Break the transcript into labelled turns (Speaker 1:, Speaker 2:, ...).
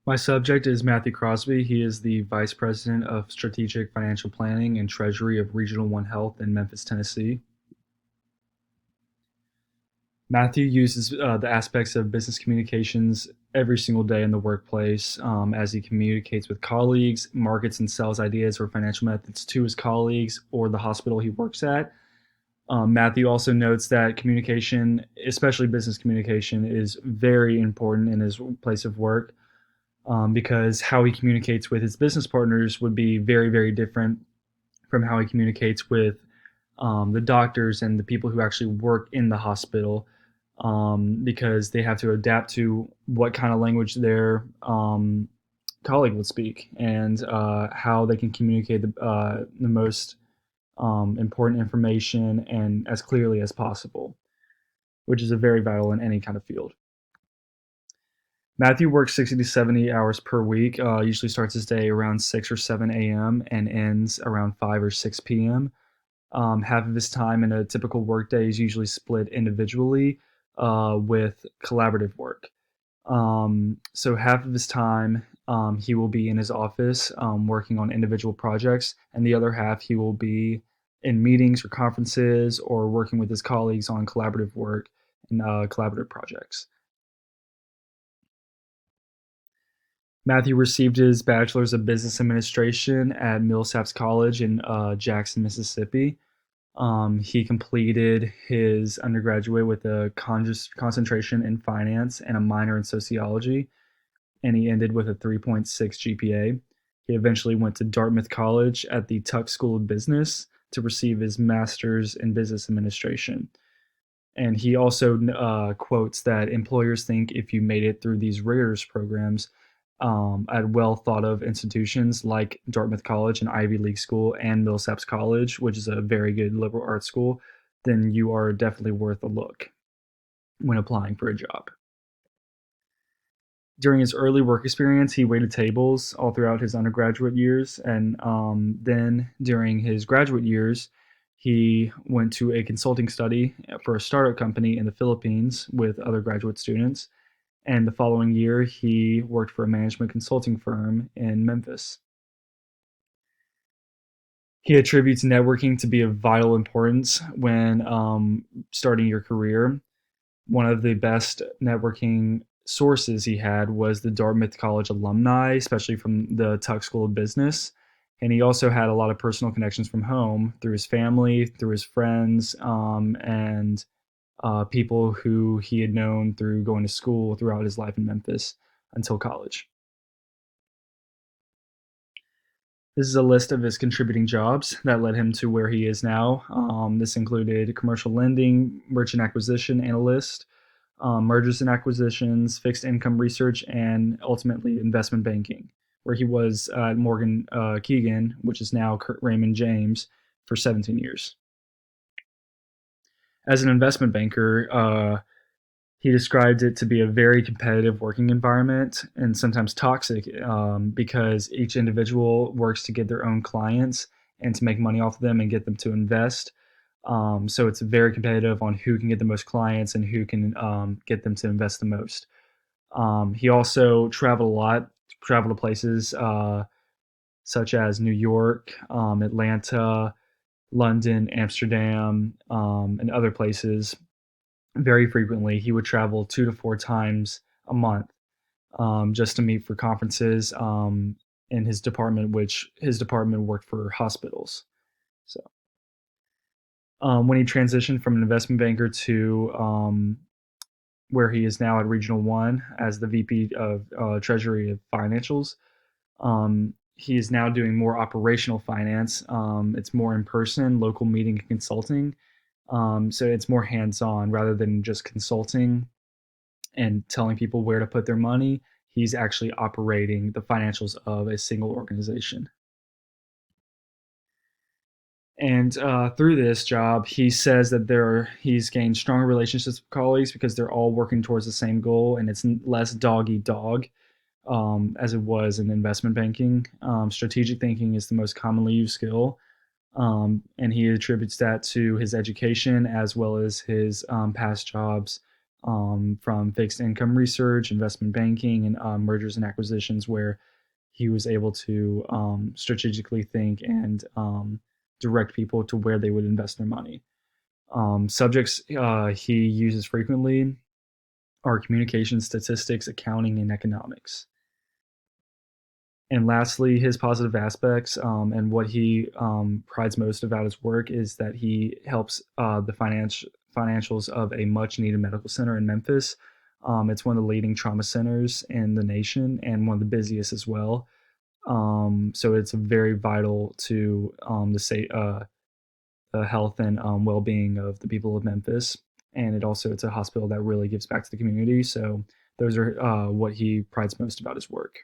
Speaker 1: My subject is Matthew Crosby. He is the Vice President of Strategic Financial Planning and Treasury of Regional One Health in Memphis, Tennessee. Matthew uses the aspects of business communications every single day in the workplace as he communicates with colleagues, markets and sells ideas or financial methods to his colleagues or the hospital he works at. Matthew also notes that communication, especially business communication, is very important in his place of work because how he communicates with his business partners would be very, very different from how he communicates with the doctors and the people who actually work in the hospital because they have to adapt to what kind of language their colleague would speak and how they can communicate the most important information and as clearly as possible, which is a very vital in any kind of field. Matthew works 60 to 70 hours per week, usually starts his day around 6 or 7 a.m. and ends around 5 or 6 p.m. Half of his time in a typical workday is usually split individually with collaborative work. So half of his time he will be in his office working on individual projects, and the other half he will be in meetings or conferences or working with his colleagues on collaborative work and collaborative projects. Matthew received his bachelor's of business administration at Millsaps College in Jackson, Mississippi. He completed his undergraduate with a concentration in finance and a minor in sociology, and he ended with a 3.6 GPA. He eventually went to Dartmouth College at the Tuck School of Business to receive his master's in business administration. And he also quotes that employers think if you made it through these rigorous programs at well thought of institutions like Dartmouth College, an Ivy League school, and Millsaps College, which is a very good liberal arts school, then you are definitely worth a look when applying for a job. During his early work experience, he waited tables all throughout his undergraduate years, and then during his graduate years, he went to a consulting study for a startup company in the Philippines with other graduate students. And the following year, he worked for a management consulting firm in Memphis. He attributes networking to be of vital importance when starting your career. One of the best networking sources he had was the Dartmouth College alumni, especially from the Tuck School of Business. And he also had a lot of personal connections from home through his family, through his friends, and people who he had known through going to school throughout his life in Memphis until college. This is a list of his contributing jobs that led him to where he is now. This included commercial lending, merchant acquisition analyst, mergers and acquisitions, fixed income research, and ultimately investment banking, where he was at Morgan Keegan, which is now Raymond James, for 17 years. As an investment banker, he described it to be a very competitive working environment and sometimes toxic because each individual works to get their own clients and to make money off of them and get them to invest. So it's very competitive on who can get the most clients and who can get them to invest the most. He also traveled a lot, traveled to places such as New York, Atlanta, London, Amsterdam, and other places very frequently. He would travel 2 to 4 times a month just to meet for conferences in his department, which his department worked for hospitals. So when he transitioned from an investment banker to where he is now at Regional One as the VP of Treasury of Financials, he is now doing more operational finance. It's more in person, local meeting and consulting. So it's more hands on rather than just consulting and telling people where to put their money. He's actually operating the financials of a single organization. And through this job, he says that he's gained stronger relationships with colleagues because they're all working towards the same goal, and it's less dog eat dog as it was in investment banking. Strategic thinking is the most commonly used skill, and he attributes that to his education as well as his past jobs from fixed income research, investment banking, and mergers and acquisitions, where he was able to strategically think and direct people to where they would invest their money. Subjects he uses frequently are communication, statistics, accounting, and economics. And lastly, his positive aspects and what he prides most about his work is that he helps the financials of a much needed medical center in Memphis. It's one of the leading trauma centers in the nation and one of the busiest as well. So it's very vital to the health and well-being of the people of Memphis. And it's a hospital that really gives back to the community. So those are what he prides most about his work.